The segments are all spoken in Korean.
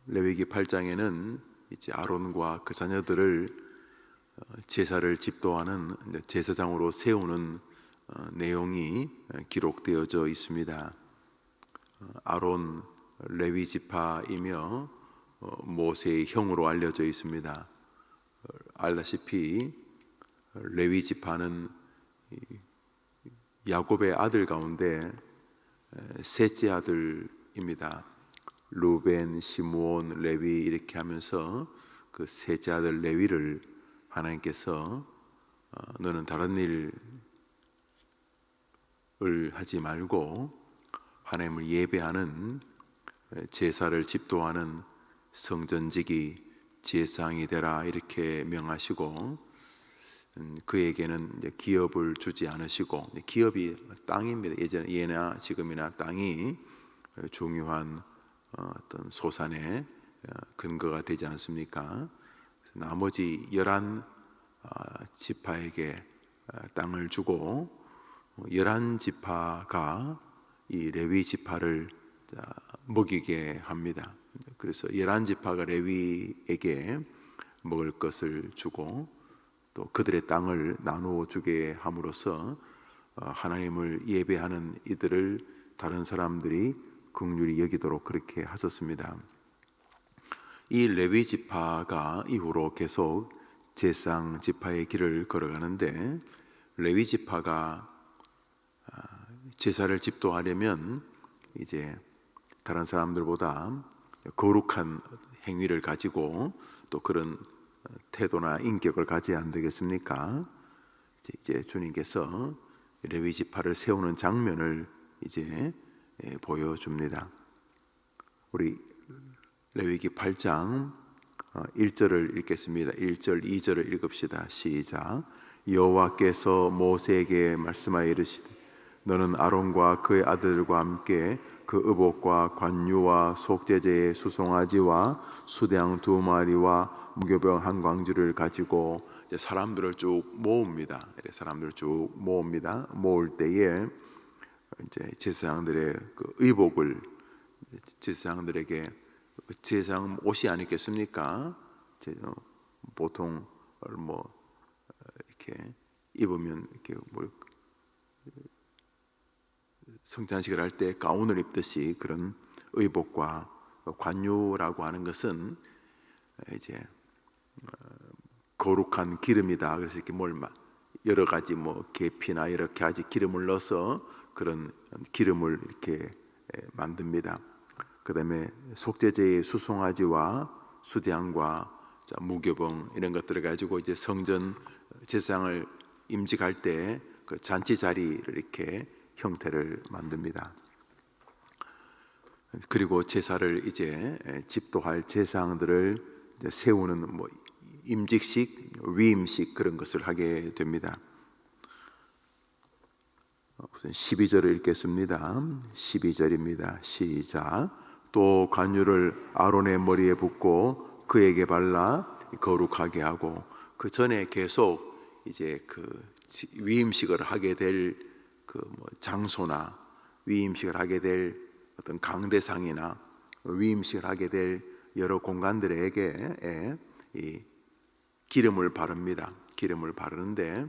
레위기 8장에는 이제 아론과 그 자녀들을 제사를 집도하는 제사장으로 세우는 내용이 기록되어져 있습니다. 아론 레위 지파이며 모세의 형으로 알려져 있습니다. 알다시피 레위 지파는 야곱의 아들 가운데 셋째 아들입니다. 루벤, 시므온, 레위 이렇게 하면서 그 셋째 아들 레위를 하나님께서 너는 다른 일을 하지 말고 하나님을 예배하는 제사를 집도하는 성전직이 제사장이 되라 이렇게 명하시고, 그에게는 이제 기업을 주지 않으시고, 기업이 땅입니다. 예나 지금이나 땅이 중요한 어떤 소산의 근거가 되지 않습니까? 나머지 11 지파에게 땅을 주고 11 지파가 이 레위 지파를 먹이게 합니다. 그래서 11 지파가 레위에게 먹을 것을 주고 또 그들의 땅을 나누어 주게 함으로써 하나님을 예배하는 이들을 다른 사람들이 긍휼히 여기도록 그렇게 하셨습니다. 이 레위 지파가 이후로 계속 제사장 지파의 길을 걸어가는데, 레위 지파가 제사를 집도하려면 이제 다른 사람들보다 거룩한 행위를 가지고 또 그런 태도나 인격을 가져야 안 되겠습니까? 이제 주님께서 레위 지파를 세우는 장면을 이제 보여줍니다. 우리 레위기 8장 1절을 읽겠습니다. 1절, 2절을 읽읍시다. 시작. 여호와께서 모세에게 말씀하여 이르시되 너는 아론과 그의 아들들과 함께 그 의복과 관유와 속죄제의 수송아지와 수양 2마리와 무교병 한 광주를 가지고 이제 사람들을 쭉 모읍니다. 사람들을 쭉 모읍니다. 모을 때에 이제 제사장들의 그 의복을 제사장들에게, 제사장 옷이 아니겠습니까? 보통 뭐 이렇게 입으면 이렇게 뭐 성찬식을 할 때 가운을 입듯이 그런 의복과 관유라고 하는 것은 이제 거룩한 기름이다. 그래서 이렇게 여러 가지 계피나 이렇게 아주 기름을 넣어서 그런 기름을 이렇게 만듭니다. 그 다음에 속죄제의 수송아지와 수량과 무교병 이런 것들을 가지고 이제 성전 제사장을 임직할 때 그 잔치 자리를 이렇게 형태를 만듭니다. 그리고 제사를 이제 집도할 제사장들을 이제 세우는 임직식, 위임식 그런 것을 하게 됩니다. 우선 12절을 읽겠습니다. 12절입니다. 시작. 또 관유를 아론의 머리에 붓고 그에게 발라 거룩하게 하고, 그 전에 계속 이제 그 위임식을 하게 될 그 장소나 위임식을 하게 될 어떤 강대상이나 위임식을 하게 될 여러 공간들에게 이 기름을 바릅니다. 기름을 바르는데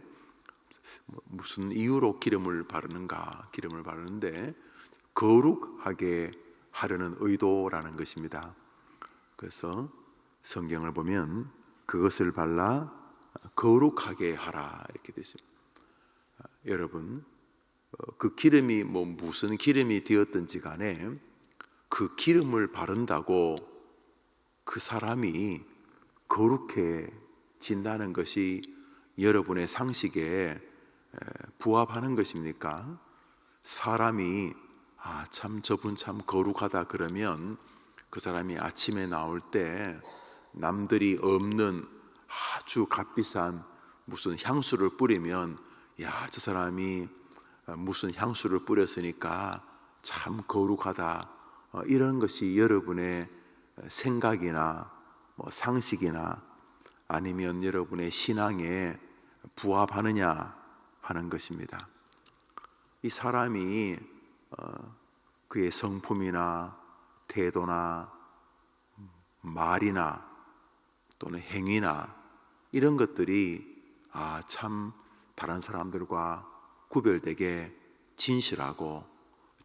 무슨 이유로 기름을 바르는가? 기름을 바르는데 거룩하게 하려는 의도라는 것입니다. 그래서 성경을 보면 그것을 발라 거룩하게 하라 이렇게 되어 있습니다. 여러분, 그 기름이 무슨 기름이 되었든지 간에 그 기름을 바른다고 그 사람이 거룩해진다는 것이 여러분의 상식에 부합하는 것입니까? 사람이 참 저분 참 거룩하다 그러면 그 사람이 아침에 나올 때 남들이 없는 아주 값비싼 무슨 향수를 뿌리면 저 사람이 무슨 향수를 뿌렸으니까 참 거룩하다, 이런 것이 여러분의 생각이나 상식이나 아니면 여러분의 신앙에 부합하느냐 하는 것입니다. 이 사람이 그의 성품이나 태도나 말이나 또는 행위나 이런 것들이 참 다른 사람들과 구별되게 진실하고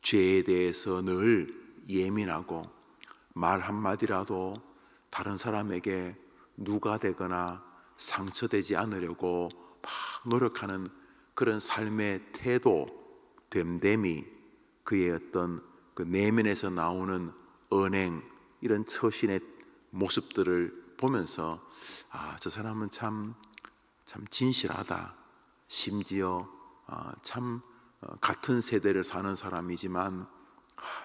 죄에 대해서 늘 예민하고 말 한마디라도 다른 사람에게 누가 되거나 상처되지 않으려고 막 노력하는 그런 삶의 태도, 됨됨이, 그의 어떤 그 내면에서 나오는 언행, 이런 처신의 모습들을 보면서 저 사람은 참 진실하다. 심지어 참 같은 세대를 사는 사람이지만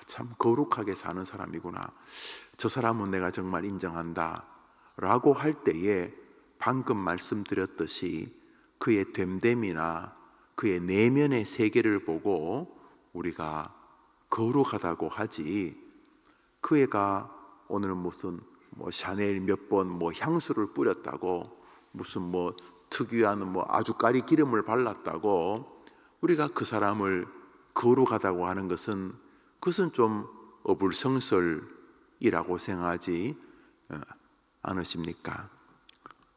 참 거룩하게 사는 사람이구나. 저 사람은 내가 정말 인정한다 라고 할 때에 방금 말씀드렸듯이 그의 됨됨이나 그의 내면의 세계를 보고 우리가 거룩하다고 하지, 그 애가 오늘 무슨 샤넬 몇 번 향수를 뿌렸다고, 무슨 특유한 아주까리 기름을 발랐다고 우리가 그 사람을 거룩하다고 하는 것은, 그것은 좀 어불성설이라고 생각하지 않으십니까?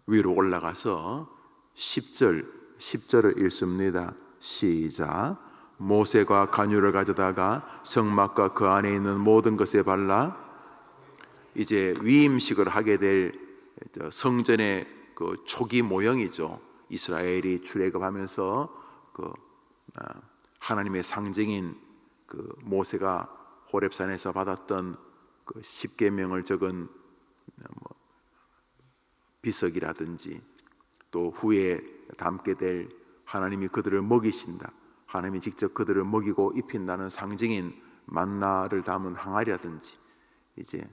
위로 올라가서 10절을 읽습니다. 시작. 모세가 간유를 가져다가 성막과 그 안에 있는 모든 것에 발라, 이제 위임식을 하게 될 성전의 그 초기 모형이죠. 이스라엘이 출애굽하면서 하나님의 상징인 그 모세가 호렙산에서 받았던 그 10계명을 적은 비석이라든지, 또 후에 담게 될 하나님이 그들을 먹이신다, 하나님이 직접 그들을 먹이고 입힌다는 상징인 만나를 담은 항아리라든지, 이제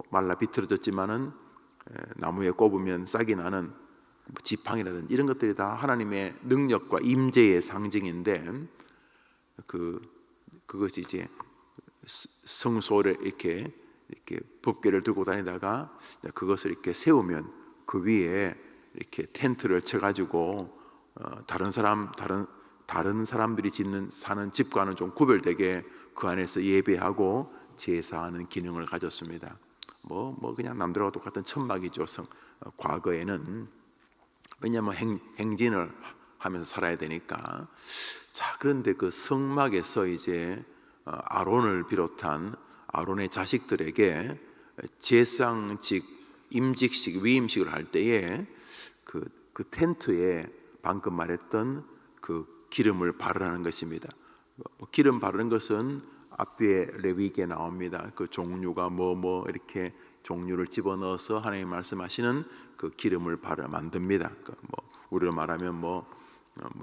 말라 비틀어졌지만은 나무에 꼽으면 싹이 나는 지팡이라든지, 이런 것들이 다 하나님의 능력과 임재의 상징인데, 그것이 이제 성소를 이렇게 법궤를 들고 다니다가 그것을 이렇게 세우면 그 위에 이렇게 텐트를 쳐가지고 다른 사람들이 사는 집과는 좀 구별되게 그 안에서 예배하고 제사하는 기능을 가졌습니다. 그냥 남들하고 똑같은 천막이죠. 과거에는. 왜냐하면 행진을 하면서 살아야 되니까. 자, 그런데 그 성막에서 이제 아론을 비롯한 아론의 자식들에게 제상직, 임직식, 위임식을 할 때에 그 텐트에 방금 말했던 그 기름을 바르라는 것입니다. 기름 바르는 것은 앞뒤에 레위기에 나옵니다. 그 종류가 이렇게 종류를 집어넣어서 하나님 말씀하시는 그 기름을 만듭니다. 우리로 말하면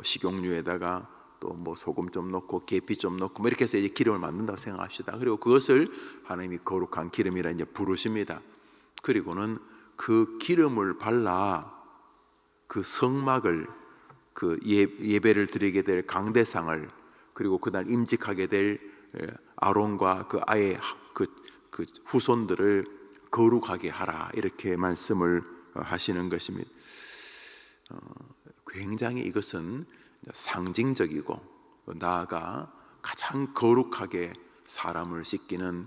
식용유에다가 또 소금 좀 넣고 계피 좀 넣고 이렇게 해서 이제 기름을 만든다고 생각합시다. 그리고 그것을 하나님이 거룩한 기름이라 이제 부르십니다. 그리고는 그 기름을 발라 그 성막을, 그 예배를 드리게 될 강대상을, 그리고 그날 임직하게 될 아론과 그 아의 그 후손들을 거룩하게 하라, 이렇게 말씀을 하시는 것입니다. 굉장히 이것은 상징적이고 나아가 가장 거룩하게 사람을 씻기는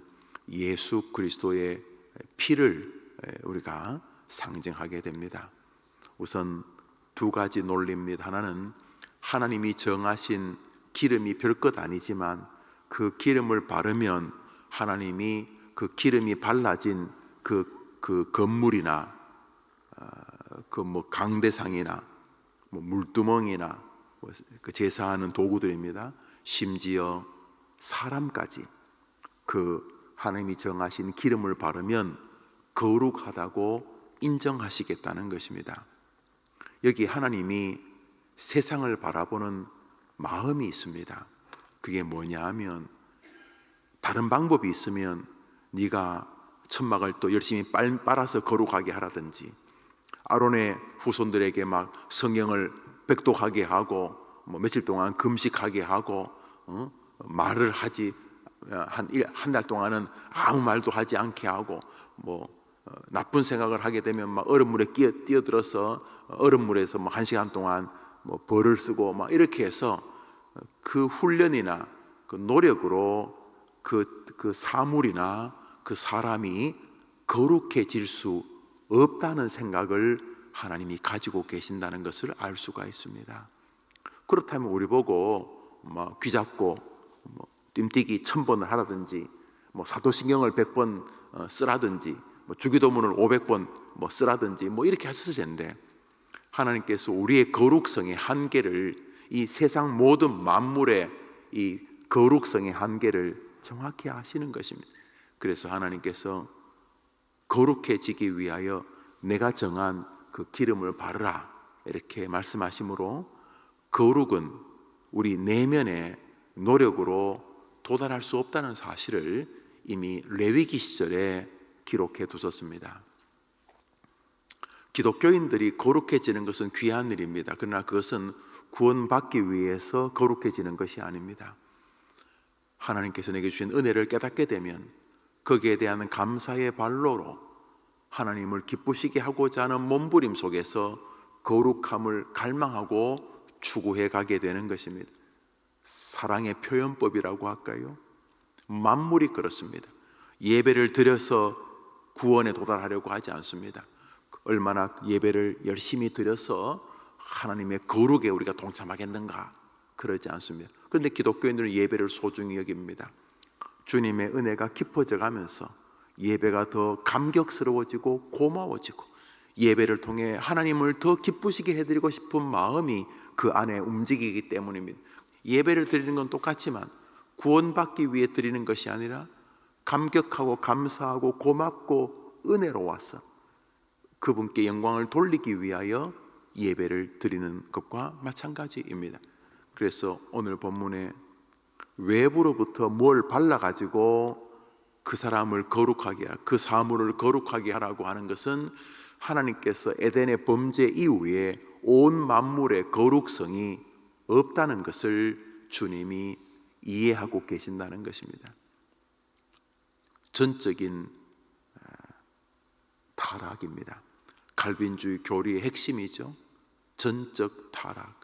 예수 그리스도의 피를 우리가 상징하게 됩니다. 우선 두 가지 논리입니다. 하나는 하나님이 정하신 기름이 별것 아니지만 그 기름을 바르면 하나님이 그 기름이 발라진 그 건물이나 강대상이나 물두멍이나 그 제사하는 도구들입니다. 심지어 사람까지 그 하나님이 정하신 기름을 바르면 거룩하다고 인정하시겠다는 것입니다. 여기 하나님이 세상을 바라보는 마음이 있습니다. 그게 뭐냐 하면, 다른 방법이 있으면 네가 천막을 또 열심히 빨아서 거룩하게 하라든지, 아론의 후손들에게 막 성경을 백독하게 하고 며칠 동안 금식하게 하고 말을 하지 한 달 동안은 아무 말도 하지 않게 하고, 나쁜 생각을 하게 되면 막 얼음물에 뛰어들어서 얼음물에서 1시간 동안 벌을 쓰고 이렇게 해서 그 훈련이나 그 노력으로 그 사물이나 그 사람이 거룩해질 수 없다는 생각을 하나님이 가지고 계신다는 것을 알 수가 있습니다. 그렇다면 우리 보고 귀잡고 뜀뛰기 1000번을 하라든지 사도신경을 100번 쓰라든지 주기도문을 500번 쓰라든지 이렇게 하셨을 텐데, 하나님께서 우리의 거룩성의 한계를, 이 세상 모든 만물의 이 거룩성의 한계를 정확히 아시는 것입니다. 그래서 하나님께서 거룩해지기 위하여 내가 정한 그 기름을 바르라 이렇게 말씀하시므로, 거룩은 우리 내면의 노력으로 도달할 수 없다는 사실을 이미 레위기 시절에 기록해 두셨습니다. 기독교인들이 거룩해지는 것은 귀한 일입니다. 그러나 그것은 구원받기 위해서 거룩해지는 것이 아닙니다. 하나님께서 내게 주신 은혜를 깨닫게 되면 거기에 대한 감사의 발로로 하나님을 기쁘시게 하고자 하는 몸부림 속에서 거룩함을 갈망하고 추구해 가게 되는 것입니다. 사랑의 표현법이라고 할까요? 만물이 그렇습니다. 예배를 드려서 구원에 도달하려고 하지 않습니다. 얼마나 예배를 열심히 드려서 하나님의 거룩에 우리가 동참하겠는가, 그러지 않습니다. 그런데 기독교인들은 예배를 소중히 여깁니다. 주님의 은혜가 깊어져 가면서 예배가 더 감격스러워지고 고마워지고, 예배를 통해 하나님을 더 기쁘시게 해드리고 싶은 마음이 그 안에 움직이기 때문입니다. 예배를 드리는 건 똑같지만 구원받기 위해 드리는 것이 아니라 감격하고 감사하고 고맙고 은혜로워서 그분께 영광을 돌리기 위하여 예배를 드리는 것과 마찬가지입니다. 그래서 오늘 본문에 외부로부터 뭘 발라가지고 그 사람을 거룩하게 하라, 그 사물을 거룩하게 하라고 하는 것은 하나님께서 에덴의 범죄 이후에 온 만물의 거룩성이 없다는 것을 주님이 이해하고 계신다는 것입니다. 전적인 타락입니다. 칼빈주의 교리의 핵심이죠. 전적 타락.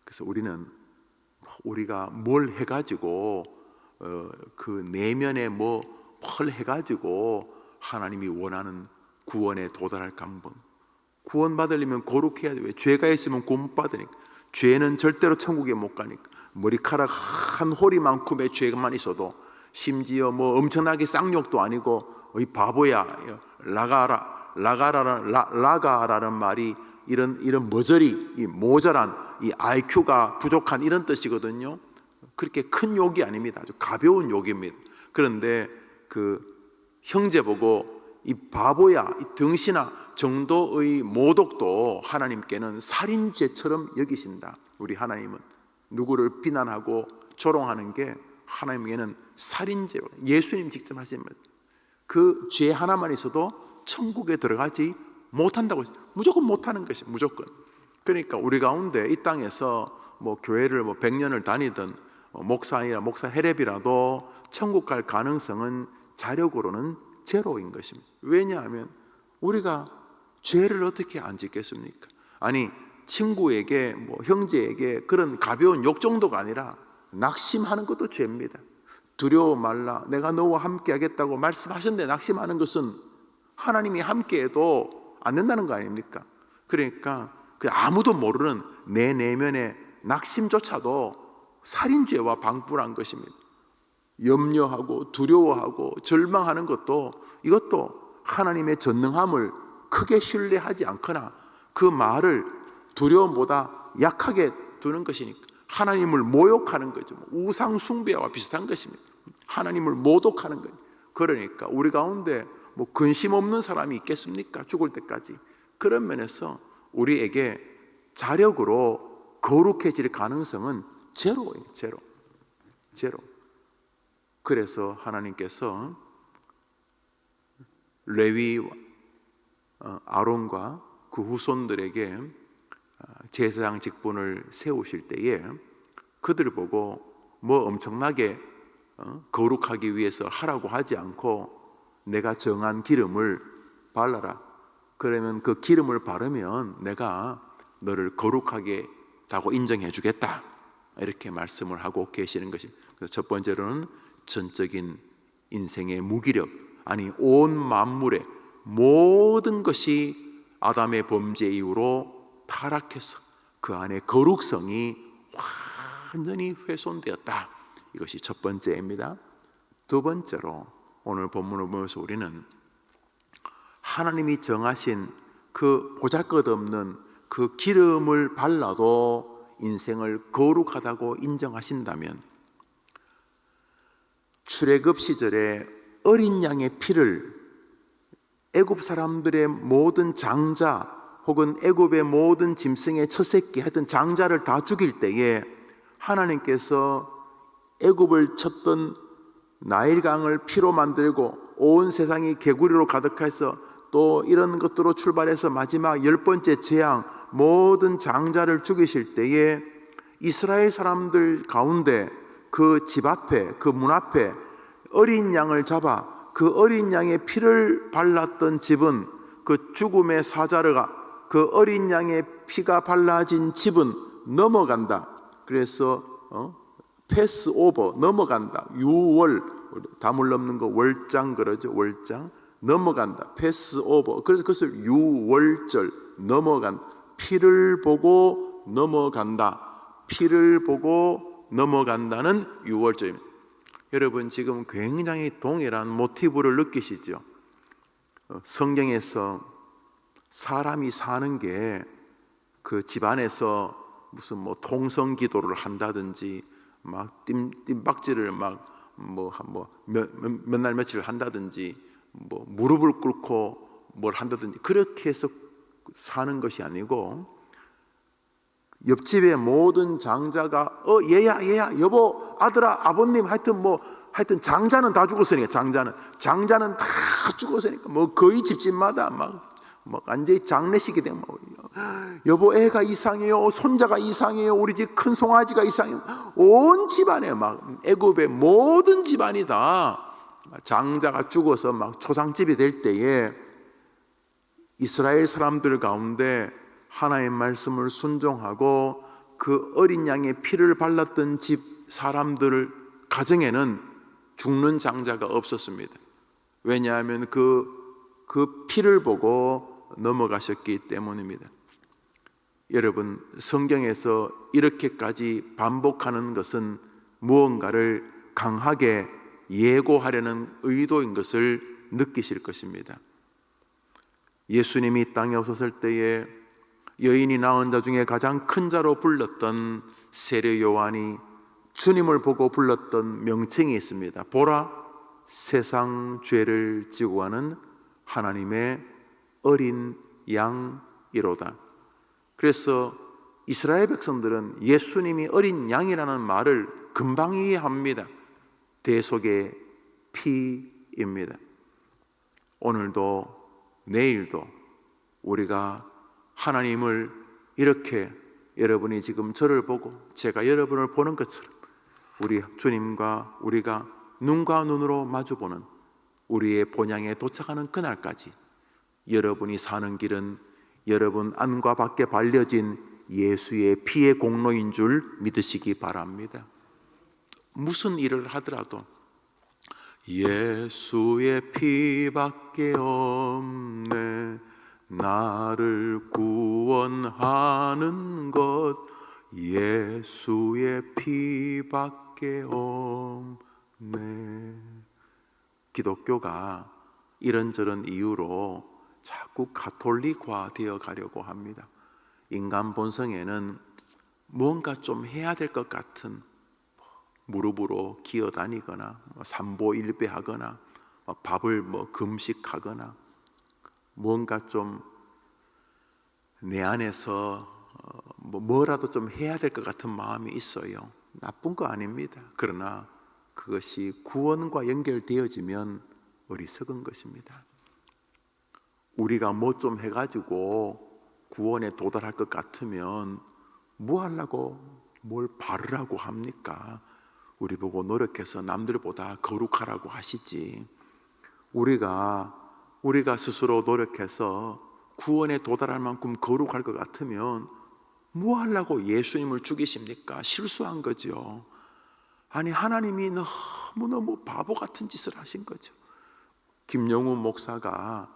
그래서 우리가 뭘 해가지고 그 내면에 뭘 해가지고 하나님이 원하는 구원에 도달할 감번, 구원받으려면 거룩해야 돼요. 죄가 있으면 구원 못 받으니까. 죄는 절대로 천국에 못 가니까. 머리카락 한 호리만큼의 죄만 있어도, 심지어 엄청나게 쌍욕도 아니고 이 바보야, 라가라는 말이 이런 머저리, 이 모자란, 이 IQ가 부족한 이런 뜻이거든요. 그렇게 큰 욕이 아닙니다. 아주 가벼운 욕입니다. 그런데 그 형제 보고 이 바보야, 이 등신아 정도의 모독도 하나님께는 살인죄처럼 여기신다. 우리 하나님은 누구를 비난하고 조롱하는 게 하나님에게는 살인죄로, 예수님 직접 하신 말, 그 죄 하나만 있어도 천국에 들어가지 못한다고 했어요. 무조건 못하는 것이 무조건. 그러니까 우리 가운데 이 땅에서 교회를 100년을 다니든 목사나 목사 헤랩이라도 천국 갈 가능성은 자력으로는 제로인 것입니다. 왜냐하면 우리가 죄를 어떻게 안 짓겠습니까? 아니, 친구에게 형제에게 그런 가벼운 욕 정도가 아니라 낙심하는 것도 죄입니다. 두려워 말라, 내가 너와 함께 하겠다고 말씀하셨는데 낙심하는 것은 하나님이 함께해도 안 된다는 거 아닙니까? 그러니까 아무도 모르는 내 내면의 낙심조차도 살인죄와 방불한 것입니다. 염려하고 두려워하고 절망하는 것도, 이것도 하나님의 전능함을 크게 신뢰하지 않거나 그 말을 두려움보다 약하게 두는 것이니까 하나님을 모욕하는 거죠. 우상 숭배와 비슷한 것입니다. 하나님을 모독하는 거예요. 그러니까 우리 가운데 근심 없는 사람이 있겠습니까? 죽을 때까지. 그런 면에서 우리에게 자력으로 거룩해질 가능성은 제로예요. 제로. 그래서 하나님께서 레위 아론과 그 후손들에게 제사장 직분을 세우실 때에 그들을 보고 엄청나게 거룩하기 위해서 하라고 하지 않고 내가 정한 기름을 발라라. 그러면 그 기름을 바르면 내가 너를 거룩하게 다고 인정해 주겠다. 이렇게 말씀을 하고 계시는 것입니다. 그래서 첫 번째로는 전적인 인생의 무기력, 아니 온 만물의 모든 것이 아담의 범죄 이후로 타락해서 그 안에 거룩성이 완전히 훼손되었다. 이것이 첫 번째입니다. 두 번째로 오늘 본문을 보면서 우리는 하나님이 정하신 그 보잘것없는 그 기름을 발라도 인생을 거룩하다고 인정하신다면 출애굽 시절에 어린 양의 피를 애굽 사람들의 모든 장자 혹은 애굽의 모든 짐승의 첫 새끼 하여튼 장자를 다 죽일 때에 하나님께서 애굽을 쳤던 나일강을 피로 만들고 온 세상이 개구리로 가득해서 또 이런 것들로 출발해서 마지막 10번째 재앙 모든 장자를 죽이실 때에 이스라엘 사람들 가운데 그 집 앞에 그 문 앞에 어린 양을 잡아 그 어린 양의 피를 발랐던 집은 그 죽음의 사자르가 그 어린 양의 피가 발라진 집은 넘어간다. 그래서 패스 오버 넘어간다. 유월 담을 넘는 거 월장 그러죠. 월장 넘어간다. 패스 오버. 그래서 그것을 유월절 넘어간다. 피를 보고 넘어간다. 피를 보고 넘어간다는 유월절입니다. 여러분 지금 굉장히 동일한 모티브를 느끼시죠? 성경에서 사람이 사는 게 그 집안에서 무슨 뭐 통성 기도를 한다든지 막 뜀박질을 막 몇 날 며칠 한다든지 뭐 무릎을 꿇고 뭘 한다든지 그렇게 해서 사는 것이 아니고 옆집의 모든 장자가 얘야 여보 아들아 아버님 하여튼 장자는 다 죽었으니까 장자는 다 죽었으니까 뭐 거의 집집마다 막 완전히 장례식이 되면 여보 애가 이상해요 손자가 이상해요 우리 집 큰 송아지가 이상해요 온 집안에 막 애굽의 모든 집안이 다 장자가 죽어서 막 초상집이 될 때에 이스라엘 사람들 가운데 하나님의 말씀을 순종하고 그 어린 양의 피를 발랐던 집 사람들 가정에는 죽는 장자가 없었습니다. 왜냐하면 그 피를 보고 넘어가셨기 때문입니다. 여러분 성경에서 이렇게까지 반복하는 것은 무언가를 강하게 예고하려는 의도인 것을 느끼실 것입니다. 예수님이 땅에 오셨을 때에 여인이 낳은 자 중에 가장 큰 자로 불렀던 세례 요한이 주님을 보고 불렀던 명칭이 있습니다. 보라 세상 죄를 지고 가는 하나님의 어린 양이로다. 그래서 이스라엘 백성들은 예수님이 어린 양이라는 말을 금방 이해합니다. 대속의 피입니다. 오늘도 내일도 우리가 하나님을 이렇게 여러분이 지금 저를 보고 제가 여러분을 보는 것처럼 우리 주님과 우리가 눈과 눈으로 마주보는 우리의 본향에 도착하는 그날까지 여러분이 사는 길은 여러분 안과 밖에 발려진 예수의 피의 공로인 줄 믿으시기 바랍니다. 무슨 일을 하더라도 예수의 피밖에 없네 나를 구원하는 것 예수의 피밖에 없네. 기독교가 이런저런 이유로 자꾸 가톨릭화 되어 가려고 합니다. 인간 본성에는 뭔가 좀 해야 될 것 같은 무릎으로 기어다니거나 삼보일배하거나 밥을 금식하거나 뭔가 좀 내 안에서 뭐라도 좀 해야 될 것 같은 마음이 있어요. 나쁜 거 아닙니다. 그러나 그것이 구원과 연결되어지면 어리석은 것입니다. 우리가 뭐 좀 해가지고 구원에 도달할 것 같으면 뭐 하려고 뭘 바르라고 합니까? 우리 보고 노력해서 남들보다 거룩하라고 하시지. 우리가 스스로 노력해서 구원에 도달할 만큼 거룩할 것 같으면 뭐 하려고 예수님을 죽이십니까? 실수한 거죠. 아니 하나님이 너무너무 바보 같은 짓을 하신 거죠. 김영우 목사가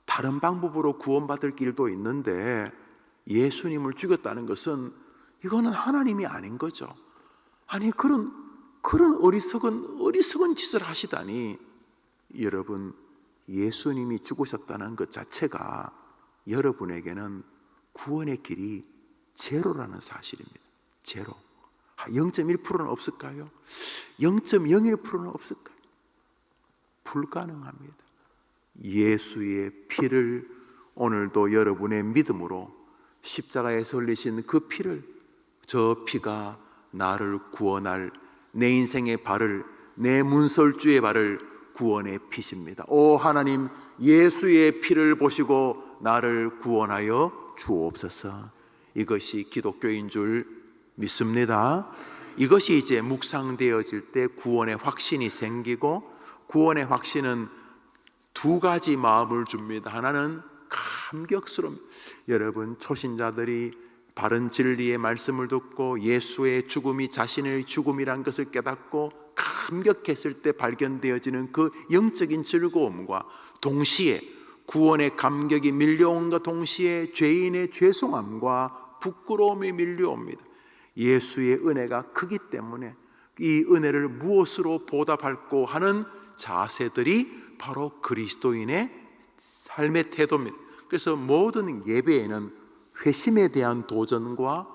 다른 방법으로 구원받을 길도 있는데 예수님을 죽였다는 것은 이거는 하나님이 아닌 거죠. 아니 그런 어리석은 짓을 하시다니. 여러분, 예수님이 죽으셨다는 것 자체가 여러분에게는 구원의 길이 제로라는 사실입니다. 제로. 0.1%는 없을까요? 0.01%는 없을까요? 불가능합니다. 예수의 피를 오늘도 여러분의 믿음으로 십자가에서 흘리신 그 피를, 저 피가 나를 구원할, 내 인생의 발을, 내 문설주의 발을 구원의 피십니다. 오 하나님, 예수의 피를 보시고 나를 구원하여 주옵소서. 이것이 기독교인 줄 믿습니다. 이것이 이제 묵상되어질 때 구원의 확신이 생기고, 구원의 확신은 두 가지 마음을 줍니다. 하나는 감격스러움. 여러분, 초신자들이 바른 진리의 말씀을 듣고 예수의 죽음이 자신의 죽음이란 것을 깨닫고 감격했을 때 발견되어지는 그 영적인 즐거움과 동시에 구원의 감격이 밀려온과 동시에 죄인의 죄송함과 부끄러움이 밀려옵니다. 예수의 은혜가 크기 때문에 이 은혜를 무엇으로 보답할까 하는 자세들이 바로 그리스도인의 삶의 태도입니다. 그래서 모든 예배에는 회심에 대한 도전과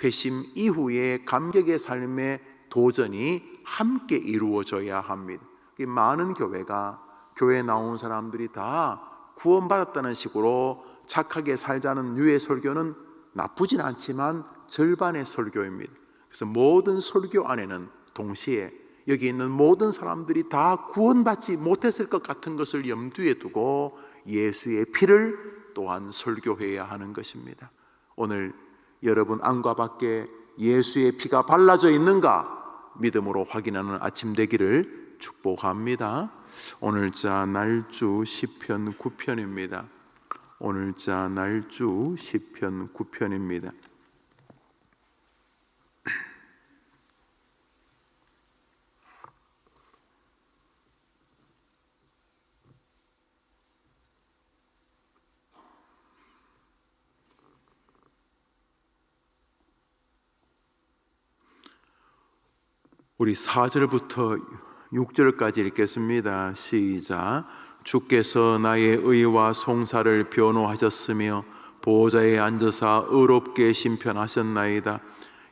회심 이후의 감격의 삶의 도전이 함께 이루어져야 합니다. 많은 교회가 교회에 나온 사람들이 다 구원받았다는 식으로 착하게 살자는 유의 설교는 나쁘진 않지만 절반의 설교입니다. 그래서 모든 설교 안에는 동시에 여기 있는 모든 사람들이 다 구원받지 못했을 것 같은 것을 염두에 두고 예수의 피를 또한 설교해야 하는 것입니다. 오늘 여러분 안과 밖에 예수의 피가 발라져 있는가 믿음으로 확인하는 아침 되기를 축복합니다. 오늘자 날주 시편 9편입니다. 오늘자 날주 시편 9편입니다. 우리 4절부터 6절까지 읽겠습니다. 시작. 주께서 나의 의와 송사를 변호하셨으며 보좌에 앉으사 의롭게 심판하셨나이다.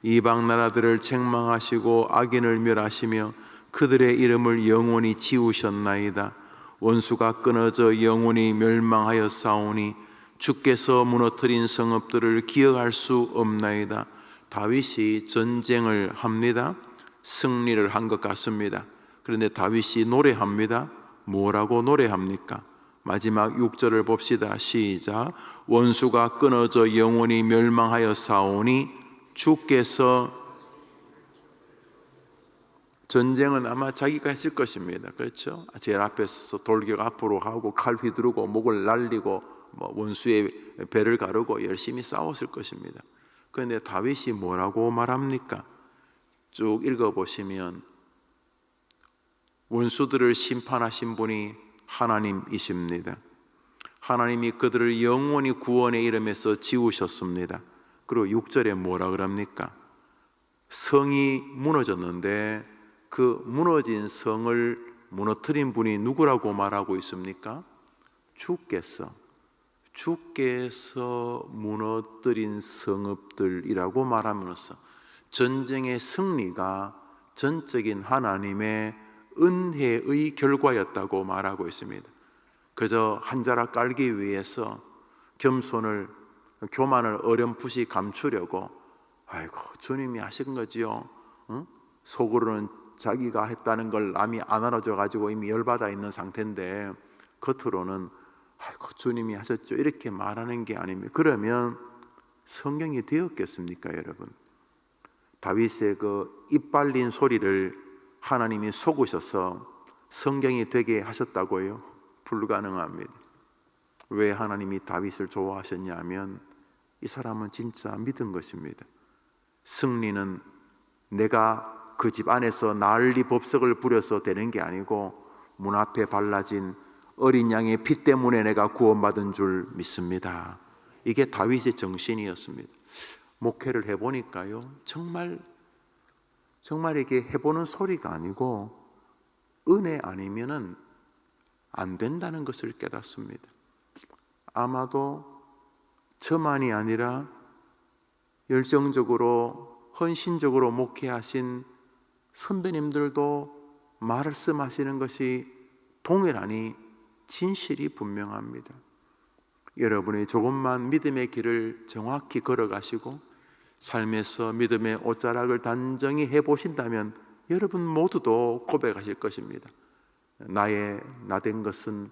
이방 나라들을 책망하시고 악인을 멸하시며 그들의 이름을 영원히 지우셨나이다. 원수가 끊어져 영원히 멸망하였사오니 주께서 무너뜨린 성읍들을 기억할 수 없나이다. 다윗이 전쟁을 합니다. 승리를 한 것 같습니다. 그런데 다윗이 노래합니다. 뭐라고 노래합니까? 마지막 6절을 봅시다. 시작. 원수가 끊어져 영원히 멸망하였사오니 주께서, 전쟁은 아마 자기가 했을 것입니다. 그렇죠? 제일 앞에 서서 돌격 앞으로 하고 칼 휘두르고 목을 날리고 원수의 배를 가르고 열심히 싸웠을 것입니다. 그런데 다윗이 뭐라고 말합니까? 쭉 읽어보시면 원수들을 심판하신 분이 하나님이십니다. 하나님이 그들을 영원히 구원의 이름에서 지우셨습니다. 그리고 6절에 뭐라 그럽니까? 성이 무너졌는데 그 무너진 성을 무너뜨린 분이 누구라고 말하고 있습니까? 주께서 무너뜨린 성읍들이라고 말하면서 전쟁의 승리가 전적인 하나님의 은혜의 결과였다고 말하고 있습니다. 그저 한 자락 깔기 위해서 교만을 어렴풋이 감추려고 아이고 주님이 하신 거지요. 응? 속으로는 자기가 했다는 걸 남이 안 알아줘 가지고 이미 열받아 있는 상태인데 겉으로는 아이고 주님이 하셨죠 이렇게 말하는 게 아닙니다. 그러면 성경이 되었겠습니까 여러분? 다윗의 그 입 발린 소리를 하나님이 속으셔서 성경이 되게 하셨다고요? 불가능합니다. 왜 하나님이 다윗을 좋아하셨냐면 이 사람은 진짜 믿은 것입니다. 승리는 내가 그 집 안에서 난리 법석을 부려서 되는 게 아니고 문 앞에 발라진 어린 양의 피 때문에 내가 구원받은 줄 믿습니다. 이게 다윗의 정신이었습니다. 목회를 해보니까요, 정말 이게 해보는 소리가 아니고 은혜 아니면은 안 된다는 것을 깨닫습니다. 아마도 저만이 아니라 열정적으로 헌신적으로 목회하신 선배님들도 말씀하시는 것이 동일하니 진실이 분명합니다. 여러분이 조금만 믿음의 길을 정확히 걸어가시고 삶에서 믿음의 옷자락을 단정히 해보신다면 여러분 모두도 고백하실 것입니다. 나된 것은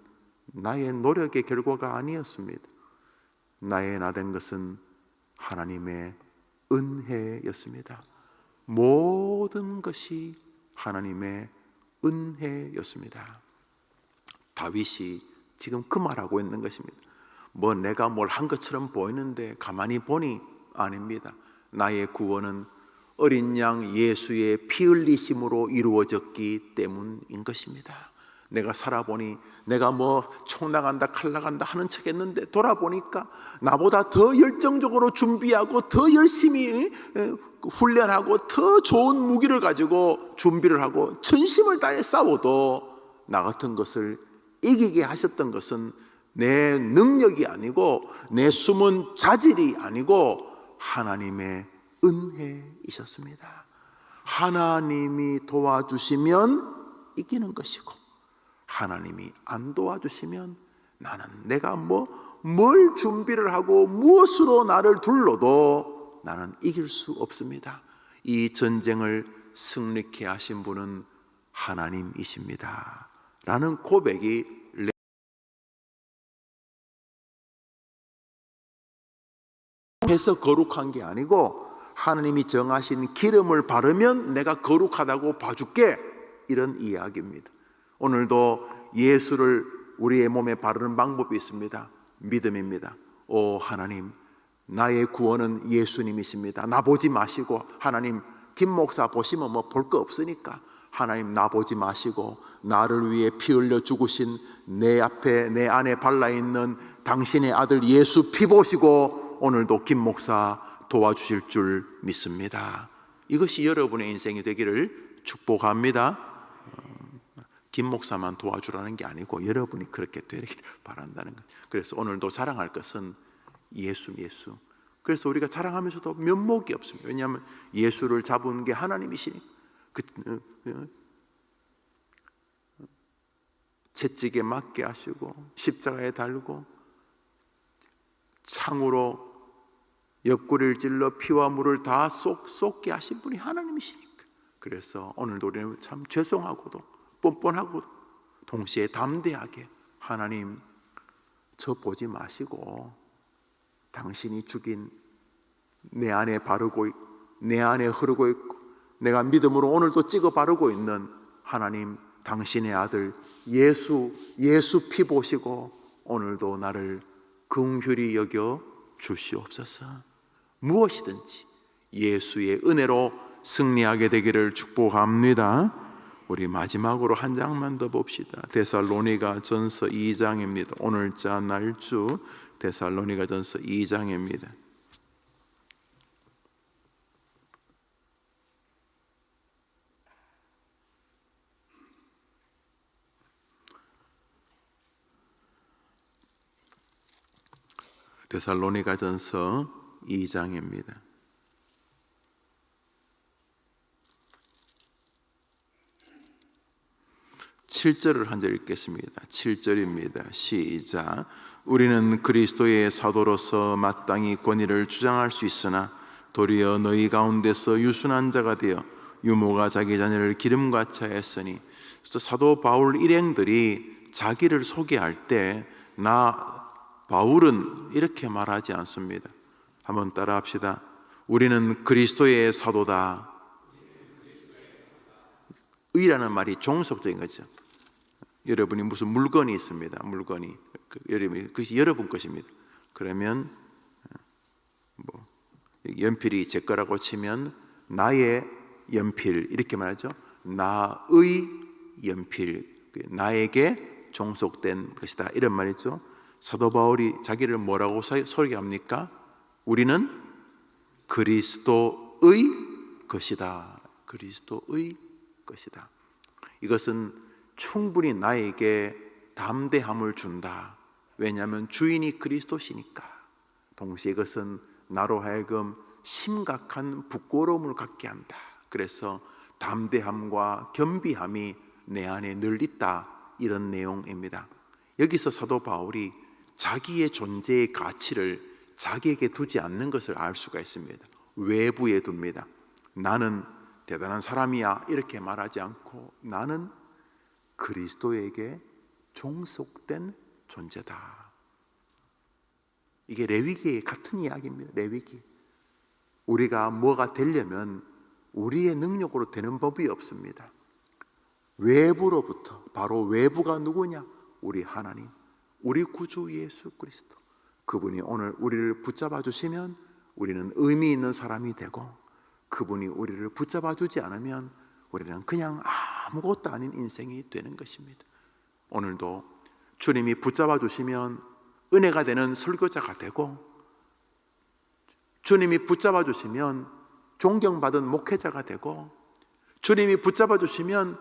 나의 노력의 결과가 아니었습니다. 나된 것은 하나님의 은혜였습니다. 모든 것이 하나님의 은혜였습니다. 다윗이 지금 그 말하고 있는 것입니다. 내가 뭘 한 것처럼 보이는데 가만히 보니 아닙니다. 나의 구원은 어린 양 예수의 피 흘리심으로 이루어졌기 때문인 것입니다. 내가 살아보니 내가 총 나간다 칼 나간다 하는 척 했는데 돌아보니까 나보다 더 열정적으로 준비하고 더 열심히 훈련하고 더 좋은 무기를 가지고 준비를 하고 전심을 다해 싸워도 나 같은 것을 이기게 하셨던 것은 내 능력이 아니고 내 숨은 자질이 아니고 하나님의 은혜이셨습니다. 하나님이 도와주시면 이기는 것이고 하나님이 안 도와주시면 나는 내가 뭘 준비를 하고 무엇으로 나를 둘러도 나는 이길 수 없습니다. 이 전쟁을 승리케 하신 분은 하나님이십니다 라는 고백이 해서 거룩한 게 아니고 하나님이 정하신 기름을 바르면 내가 거룩하다고 봐줄게, 이런 이야기입니다. 오늘도 예수를 우리의 몸에 바르는 방법이 있습니다. 믿음입니다. 오 하나님, 나의 구원은 예수님이십니다. 나 보지 마시고, 하나님 김 목사 보시면 볼 거 없으니까 하나님 나 보지 마시고 나를 위해 피 흘려 죽으신 내 앞에 내 안에 발라있는 당신의 아들 예수 피 보시고 오늘도 김 목사 도와주실 줄 믿습니다. 이것이 여러분의 인생이 되기를 축복합니다. 김 목사만 도와주라는 게 아니고 여러분이 그렇게 되기를 바란다는 것. 그래서 오늘도 자랑할 것은 예수. 그래서 우리가 자랑하면서도 면목이 없습니다. 왜냐하면 예수를 잡은 게 하나님이시니까. 채찍에 맞게 하시고 십자가에 달고 창으로 옆구리를 찔러 피와 물을 다 쏟게 하신 분이 하나님이시니까. 그래서 오늘도 우리는 참 죄송하고도 뻔뻔하고 동시에 담대하게 하나님 저 보지 마시고 당신이 죽인 내 안에 바르고 내 안에 흐르고 있고 내가 믿음으로 오늘도 찍어 바르고 있는 하나님 당신의 아들 예수 피 보시고 오늘도 나를 긍휼히 여겨 주시옵소서. 무엇이든지 예수의 은혜로 승리하게 되기를 축복합니다. 우리 마지막으로 한 장만 더 봅시다. 데살로니가 전서 2장입니다. 오늘자 날주 데살로니가 전서 2장입니다. 데살로니가 전서 2장입니다. 7절을 한 절 읽겠습니다. 7절입니다. 시작. 우리는 그리스도의 사도로서 마땅히 권위를 주장할 수 있으나 도리어 너희 가운데서 유순한 자가 되어 유모가 자기 자녀를 기름과 차했으니. 사도 바울 일행들이 자기를 소개할 때 나 바울은 이렇게 말하지 않습니다. 한번 따라 합시다. 우리는 그리스도의 사도다. 의라는 말이 종속적인 거죠. 여러분이 무슨 물건이 있습니다. 물건이 그것이 여러분 것입니다. 그러면 연필이 제 거라고 치면 나의 연필 이렇게 말하죠. 나의 연필, 나에게 종속된 것이다, 이런 말이죠. 사도 바울이 자기를 뭐라고 소개합니까? 우리는 그리스도의 것이다. 그리스도의 것이다. 이것은 충분히 나에게 담대함을 준다. 왜냐하면 주인이 그리스도시니까. 동시에 이것은 나로 하여금 심각한 부끄러움을 갖게 한다. 그래서 담대함과 겸비함이 내 안에 늘 있다, 이런 내용입니다. 여기서 사도 바울이 자기의 존재의 가치를 자기에게 두지 않는 것을 알 수가 있습니다. 외부에 둡니다. 나는 대단한 사람이야, 이렇게 말하지 않고 나는 그리스도에게 종속된 존재다. 이게 레위기의 같은 이야기입니다. 레위기. 우리가 뭐가 되려면 우리의 능력으로 되는 법이 없습니다. 외부로부터, 바로 외부가 누구냐? 우리 하나님, 우리 구주 예수 그리스도. 그분이 오늘 우리를 붙잡아 주시면 우리는 의미 있는 사람이 되고, 그분이 우리를 붙잡아 주지 않으면 우리는 그냥 아무것도 아닌 인생이 되는 것입니다. 오늘도 주님이 붙잡아 주시면 은혜가 되는 설교자가 되고, 주님이 붙잡아 주시면 존경받은 목회자가 되고, 주님이 붙잡아 주시면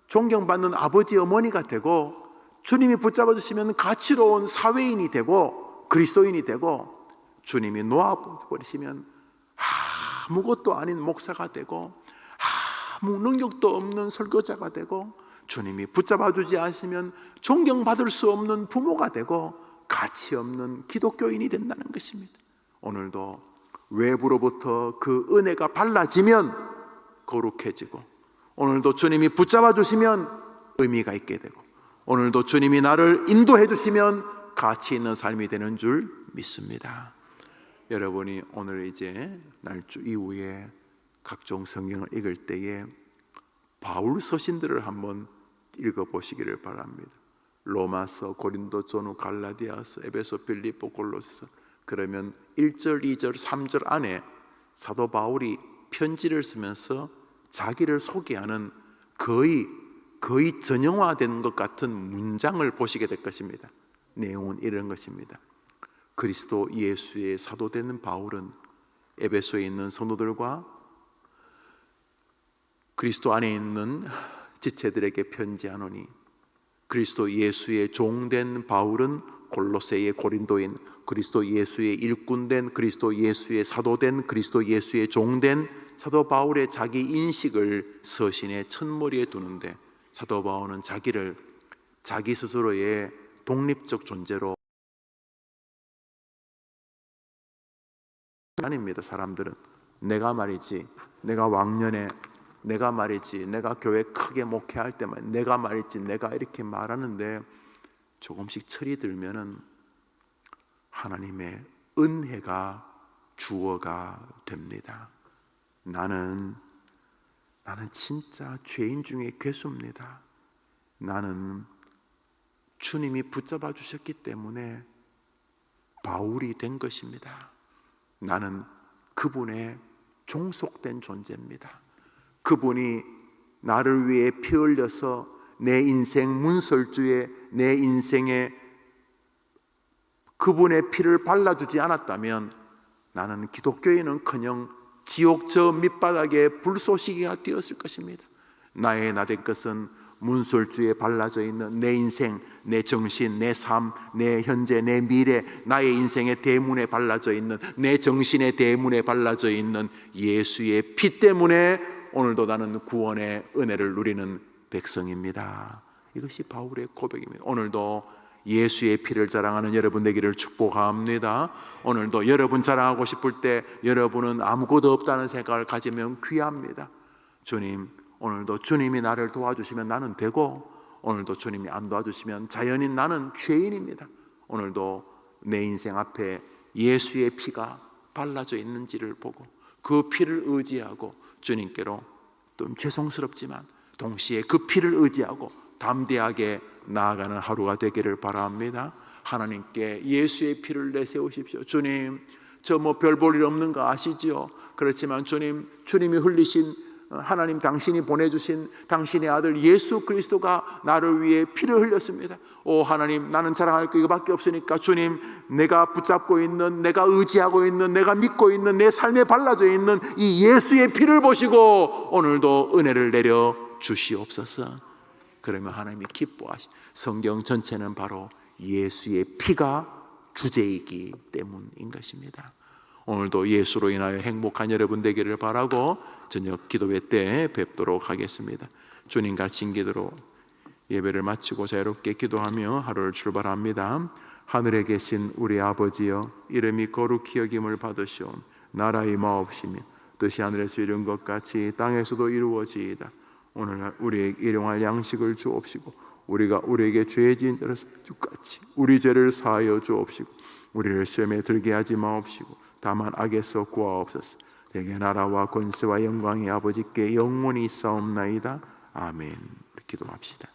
존경받는 아버지 어머니가 되고, 주님이 붙잡아 주시면 가치로운 사회인이 되고 그리스도인이 되고, 주님이 놓아버리시면 아무것도 아닌 목사가 되고 아무 능력도 없는 설교자가 되고, 주님이 붙잡아 주지 않으시면 존경받을 수 없는 부모가 되고 가치 없는 기독교인이 된다는 것입니다. 오늘도 외부로부터 그 은혜가 발라지면 거룩해지고, 오늘도 주님이 붙잡아 주시면 의미가 있게 되고, 오늘도 주님이 나를 인도해 주시면 가치 있는 삶이 되는 줄 믿습니다. 여러분이 오늘 이제 날주 이후에 각종 성경을 읽을 때에 바울 서신들을 한번 읽어보시기를 바랍니다. 로마서, 고린도, 전후, 갈라디아서, 에베소, 빌립보, 골로새서. 그러면 1절, 2절, 3절 안에 사도 바울이 편지를 쓰면서 자기를 소개하는 거의 전형화된 것 같은 문장을 보시게 될 것입니다. 내용은 이런 것입니다. 그리스도 예수의 사도된 바울은 에베소에 있는 성도들과 그리스도 안에 있는 지체들에게 편지하노니, 그리스도 예수의 종된 바울은 골로새의 고린도인, 그리스도 예수의 일꾼된, 그리스도 예수의 사도된, 그리스도 예수의 종된 사도 바울의 자기 인식을 서신의 첫머리에 두는데, 사도 바울은 자기를 자기 스스로의 독립적 존재로 아닙니다. 사람들은 내가 말이지, 내가 왕년에 내가 말이지, 내가 교회 크게 목회할 때만 내가 말이지, 내가 이렇게 말하는데 조금씩 철이 들면은 하나님의 은혜가 주어가 됩니다. 나는 진짜 죄인 중에 괴수입니다. 나는 주님이 붙잡아 주셨기 때문에 바울이 된 것입니다. 나는 그분의 종속된 존재입니다. 그분이 나를 위해 피 흘려서 내 인생 문설주에 내 인생에 그분의 피를 발라주지 않았다면 나는 기독교인은커녕 지옥 저 밑바닥에 불쏘시개가 되었을 것입니다. 나의 나된 것은 문설주에 발라져 있는 내 인생, 내 정신, 내 삶, 내 현재, 내 미래, 나의 인생의 대문에 발라져 있는, 내 정신의 대문에 발라져 있는 예수의 피 때문에 오늘도 나는 구원의 은혜를 누리는 백성입니다. 이것이 바울의 고백입니다. 오늘도 예수의 피를 자랑하는 여러분 되기를 축복합니다. 오늘도 여러분 자랑하고 싶을 때 여러분은 아무것도 없다는 생각을 가지면 귀합니다. 주님, 오늘도 주님이 나를 도와주시면 나는 되고, 오늘도 주님이 안 도와주시면 자연인 나는 죄인입니다. 오늘도 내 인생 앞에 예수의 피가 발라져 있는지를 보고 그 피를 의지하고 주님께로 좀 죄송스럽지만 동시에 그 피를 의지하고 담대하게 나아가는 하루가 되기를 바랍니다. 하나님께 예수의 피를 내세우십시오. 주님, 저 별 볼 일 없는 거 아시죠? 그렇지만 주님이 흘리신 하나님 당신이 보내주신 당신의 아들 예수 그리스도가 나를 위해 피를 흘렸습니다. 오 하나님, 나는 자랑할 거 이거밖에 없으니까 주님, 내가 붙잡고 있는, 내가 의지하고 있는, 내가 믿고 있는, 내 삶에 발라져 있는 이 예수의 피를 보시고 오늘도 은혜를 내려 주시옵소서. 그러면 하나님이 기뻐하시. 성경 전체는 바로 예수의 피가 주제이기 때문인 것입니다. 오늘도 예수로 인하여 행복한 여러분 되기를 바라고 저녁 기도회 때 뵙도록 하겠습니다. 주님 같이 기도로 예배를 마치고 자유롭게 기도하며 하루를 출발합니다. 하늘에 계신 우리 아버지여, 이름이 거룩히 여김을 받으시오. 나라의 마옵시며 뜻이 하늘에서 이룬 것 같이 땅에서도 이루어지이다. 오늘 우리에게 일용할 양식을 주옵시고 우리가 우리에게 죄 지은 자를 주같이 우리 죄를 사하여 주옵시고 우리를 시험에 들게 하지 마옵시고 다만 악에서 구하옵소서. 대개 나라와 권세와 영광이 아버지께 영원히 있사옵나이다. 아멘. 기도합시다.